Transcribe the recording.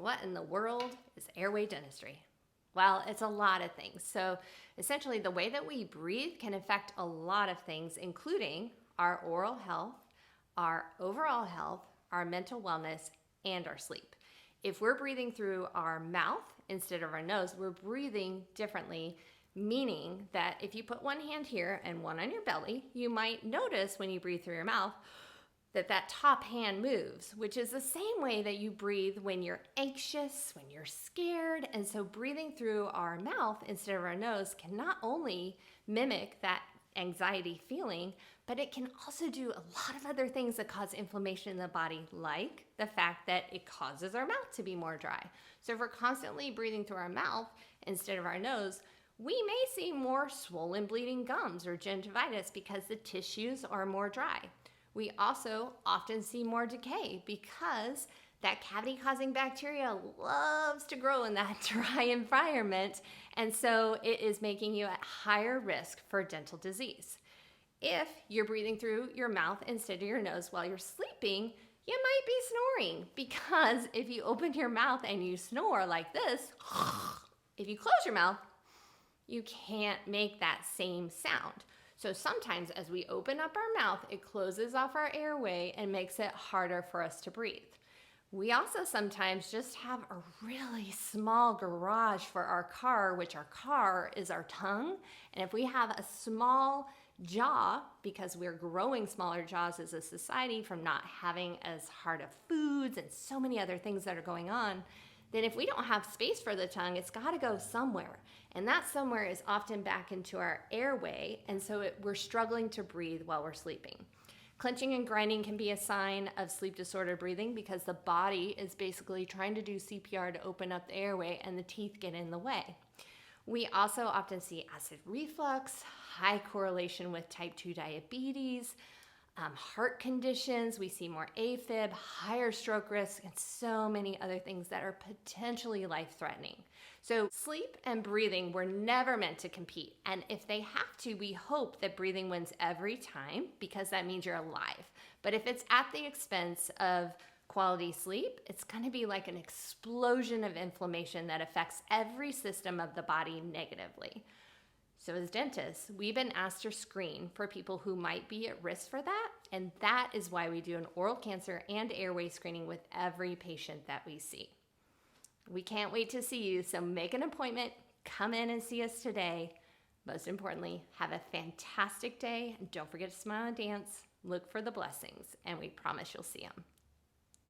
What in the world is airway dentistry? Well, it's a lot of things. So essentially, the way that we breathe can affect a lot of things, including our oral health, our overall health, our mental wellness, and our sleep. If we're breathing through our mouth instead of our nose, we're breathing differently, meaning that if you put one hand here and one on your belly, you might notice when you breathe through your mouth that top hand moves, which is the same way that you breathe when you're anxious, when you're scared. And so breathing through our mouth instead of our nose can not only mimic that anxiety feeling, but it can also do a lot of other things that cause inflammation in the body, like the fact that it causes our mouth to be more dry. So if we're constantly breathing through our mouth instead of our nose, we may see more swollen bleeding gums or gingivitis because the tissues are more dry. We also often see more decay because that cavity-causing bacteria loves to grow in that dry environment, and so it is making you at higher risk for dental disease. If you're breathing through your mouth instead of your nose while you're sleeping, you might be snoring, because if you open your mouth and you snore like this, if you close your mouth, you can't make that same sound. So sometimes as we open up our mouth, it closes off our airway and makes it harder for us to breathe. We also sometimes just have a really small garage for our car, which our car is our tongue. And if we have a small jaw, because we're growing smaller jaws as a society from not having as hard of foods and so many other things that are going on, then if we don't have space for the tongue, it's got to go somewhere. And that somewhere is often back into our airway, and so we're struggling to breathe while we're sleeping. Clenching and grinding can be a sign of sleep disorder breathing because the body is basically trying to do CPR to open up the airway and the teeth get in the way. We also often see acid reflux, high correlation with type 2 diabetes, heart conditions. We see more AFib, higher stroke risk, and so many other things that are potentially life-threatening. So sleep and breathing were never meant to compete. And if they have to, we hope that breathing wins every time, because that means you're alive. But if it's at the expense of quality sleep, it's going to be like an explosion of inflammation that affects every system of the body negatively. So as dentists, we've been asked to screen for people who might be at risk for that, and that is why we do an oral cancer and airway screening with every patient that we see. We can't wait to see you, so make an appointment, come in and see us today. Most importantly, have a fantastic day, and don't forget to smile and dance. Look for the blessings, and we promise you'll see them.